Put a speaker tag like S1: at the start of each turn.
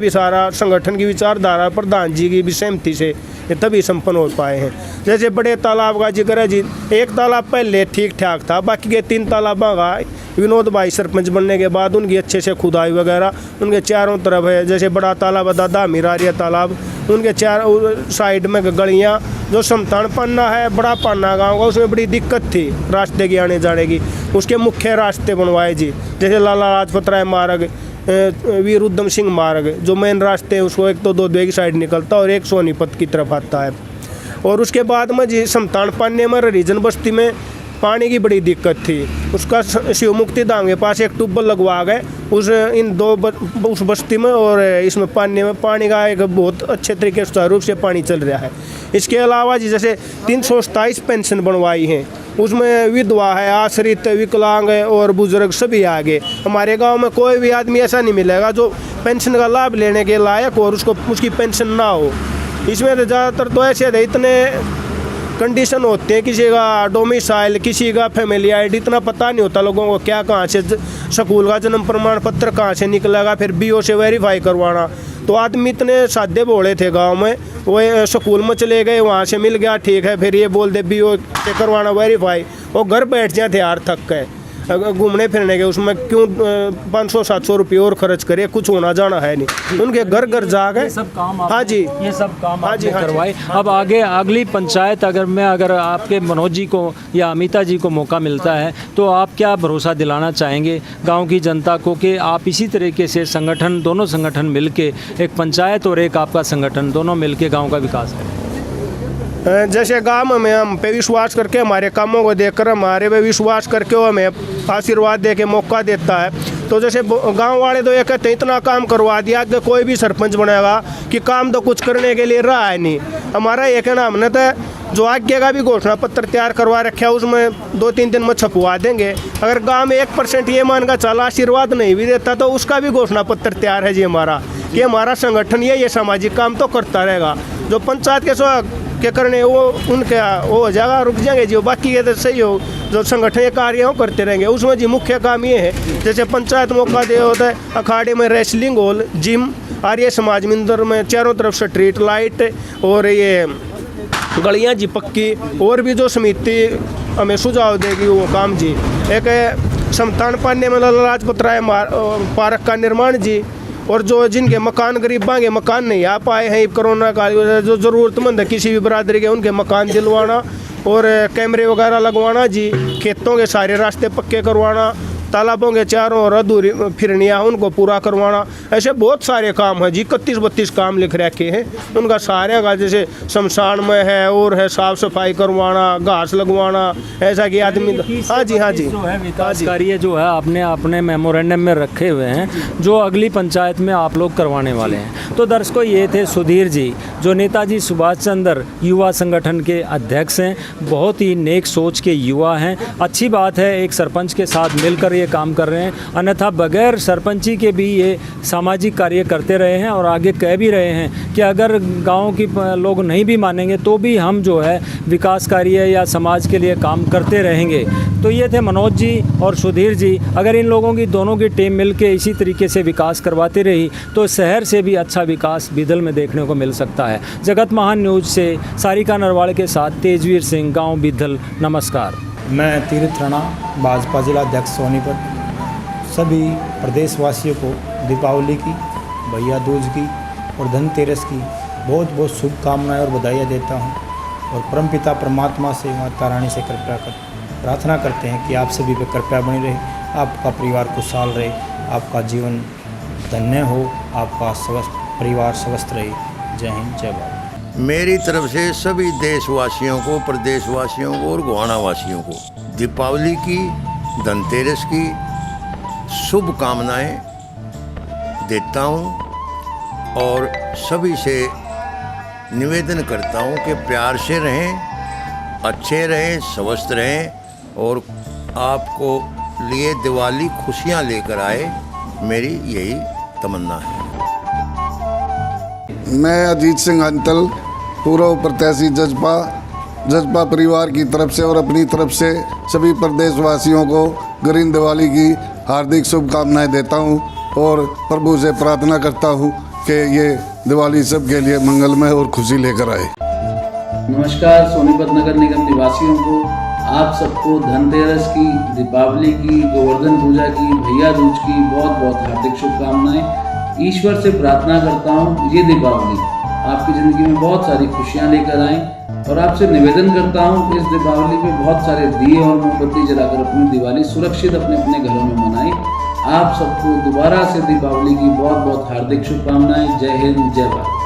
S1: भी सारा संगठन की विचारधारा प्रधान जी की भी सहमति से ये तभी संपन्न हो पाए हैं। जैसे बड़े तालाब का जिक्र है जी, एक तालाब पहले ठीक ठाक था, बाकी के 3 तालाबों का विनोद भाई सरपंच बनने के बाद उनकी अच्छे से खुदाई वगैरह उनके चारों तरफ है। जैसे बड़ा तालाब है दादा मिरारिया तालाब, उनके चार साइड में गलियाँ, जो समतान पन्ना है बड़ा पन्ना गाँव का, उसमें बड़ी दिक्कत थी रास्ते की आने जाने की, उसके मुख्य रास्ते बनवाए जी। जैसे लाला लाजपत राय मार्ग, वीर उधम सिंह मार्ग, जो मेन रास्ते हैं उसको एक तो दो की साइड निकलता है और एक सोनीपत की तरफ आता है। और उसके बाद में जी समतान पाने में रीजन बस्ती में पानी की बड़ी दिक्कत थी, उसका शिव मुक्ति धाम के पास एक ट्यूबवेल लगवा गए उस बस्ती में, और इसमें पानी का एक बहुत अच्छे तरीके से रूप से पानी चल रहा है। इसके अलावा जी जैसे 327 पेंशन बनवाई हैं, उसमें विधवा है, आश्रित, विकलांग और बुजुर्ग सभी आगे। हमारे गांव में कोई भी आदमी ऐसा नहीं मिलेगा जो पेंशन का लाभ लेने के लायक और उसकी पेंशन ना हो। इसमें तो ज़्यादातर तो ऐसे इतने कंडीशन होते हैं, किसी का डोमिसाइल, किसी का फैमिली आईडी, इतना पता नहीं होता लोगों को क्या कहाँ से स्कूल का जन्म प्रमाण पत्र कहाँ से निकलेगा, फिर बीओ से वेरीफाई करवाना। तो आदमी इतने सादे भोले थे गांव में, वो स्कूल में चले गए, वहाँ से मिल गया ठीक है, फिर ये बोल दे बीओ से करवाना वेरीफाई, वो घर बैठ जाते यार थक गए घूमने फिरने के, उसमें क्यों 500-700 रुपये और खर्च करे, कुछ होना जाना है नहीं। उनके घर घर जा गए
S2: सब काम।
S1: हाँ जी,
S2: ये सब काम
S1: हाँ जी, हाँ
S2: करवाए। अब आगे अगली पंचायत अगर आपके मनोज जी को या अमिता जी को मौका मिलता है तो आप क्या भरोसा दिलाना चाहेंगे गांव की जनता को कि आप इसी तरीके से संगठन, दोनों संगठन मिलके, एक पंचायत और एक आपका संगठन, दोनों मिलके गाँव का विकास करें?
S1: जैसे गांव में हम पे विश्वास करके, हमारे कामों को देखकर हमारे पे विश्वास करके वो हमें आशीर्वाद दे के मौका देता है। तो जैसे गांव वाले तो ये कहते हैं इतना काम करवा दिया कि कोई भी सरपंच बनेगा कि काम तो कुछ करने के लिए रहा है नहीं। हमारा ये कहना, हमने तो जो आज्ञा का भी घोषणा पत्र तैयार करवा रखा है उसमें 2-3 दिन में छपवा देंगे। अगर गांव में 1% ये मान का चला आशीर्वाद नहीं भी देता तो उसका भी घोषणा पत्र तैयार है जी हमारा, कि हमारा संगठन ये सामाजिक काम तो करता रहेगा। जो पंचायत के करने वो उनके वो हो जाएगा, रुक जाएंगे जी, बाकी के तो सही हो, जो संगठन के कार्य हो करते रहेंगे। उसमें जी मुख्य काम ये है, जैसे पंचायत मौका दे होता है, अखाड़े में wrestling hall, gym, Arya Samaj मंदिर में चारों तरफ से स्ट्रीट लाइट और ये गलियाँ जी पक्की, और भी जो समिति हमें सुझाव देगी वो काम जी। एक समतान पाने में लाला लाजपत राय पार्क का निर्माण जी, और जो जिनके मकान गरीबां के मकान नहीं आ पाए हैं कोरोना काल, जो ज़रूरतमंद है किसी भी बरादरी के, उनके मकान दिलवाना और कैमरे वगैरह लगवाना जी। खेतों के सारे रास्ते पक्के करवाना, तालाबों के चारों ओर अधूरी फिरनियाँ उनको पूरा करवाना। ऐसे बहुत सारे काम हैं जी, 31-32 काम लिख रखे हैं उनका सारे का। जैसे शमशान में है और है साफ़ सफाई करवाना, घास लगवाना, ऐसा कि आदमी। हाँ जी, हाँ जी,
S2: जो है विकास कार्य जो है आपने अपने मेमोरेंडम में रखे हुए हैं, जो अगली पंचायत में आप लोग करवाने वाले हैं। तो दर्शकों, ये थे सुधीर जी, जो नेताजी सुभाष चंद्र युवा संगठन के अध्यक्ष हैं। बहुत ही नेक सोच के युवा हैं। अच्छी बात है एक सरपंच के साथ मिलकर ये काम कर रहे हैं, अन्यथा बगैर सरपंची के भी ये सामाजिक कार्य करते रहे हैं और आगे कह भी रहे हैं कि अगर गांव की लोग नहीं भी मानेंगे तो भी हम जो है विकास कार्य या समाज के लिए काम करते रहेंगे। तो ये थे मनोज जी और सुधीर जी। अगर इन लोगों की दोनों की टीम मिलके इसी तरीके से विकास करवाती रही तो शहर से भी अच्छा विकास बिदल में देखने को मिल सकता है। जगत महान न्यूज से सारिका नरवाल के साथ तेजवीर सिंह, गाँव बिदल। नमस्कार।
S3: मैं तीर्थ राणा, भाजपा जिला अध्यक्ष सोनीपत, सभी प्रदेशवासियों को दीपावली की, भैया दूज की और धनतेरस की बहुत बहुत शुभकामनाएं और बधाइयाँ देता हूं। और परमपिता परमात्मा से, माता रानी से कृपया प्रार्थना करते हैं कि आप सभी पे कृपया बनी रहे, आपका परिवार खुशहाल रहे, आपका जीवन धन्य हो, आपका परिवार स्वस्थ रहे। जय हिंद, जय भारत।
S4: मेरी तरफ से सभी देशवासियों को, प्रदेशवासियों को और गोहाना वासियों को दीपावली की, धनतेरस की शुभकामनाएं देता हूं और सभी से निवेदन करता हूं कि प्यार से रहें, अच्छे रहें, स्वस्थ रहें और आपको लिए दिवाली खुशियां लेकर आए, मेरी यही तमन्ना है।
S5: मैं अजीत सिंह अंतल, पूर्व प्रत्याशी जजपा परिवार की तरफ से और अपनी तरफ से सभी प्रदेशवासियों को ग्रीन दिवाली की हार्दिक शुभकामनाएं देता हूं और प्रभु से प्रार्थना करता हूं कि ये दिवाली सबके लिए मंगलमय और खुशी लेकर आए।
S6: नमस्कार सोनीपत नगर निगम निवासियों को, आप सबको धनतेरस की, दीपावली की, गोवर्धन पूजा की, भैया दूज की बहुत बहुत हार्दिक शुभकामनाएं। ईश्वर से प्रार्थना करता हूँ ये दीपावली आपकी ज़िंदगी में बहुत सारी खुशियाँ लेकर आएँ, और आपसे निवेदन करता हूँ कि इस दीपावली पे बहुत सारे दिए और मोमबत्ती जलाकर अपनी दिवाली सुरक्षित अपने अपने घरों में मनाएं। आप सबको दोबारा से दीपावली की बहुत बहुत हार्दिक शुभकामनाएं। जय हिंद, जय भारत।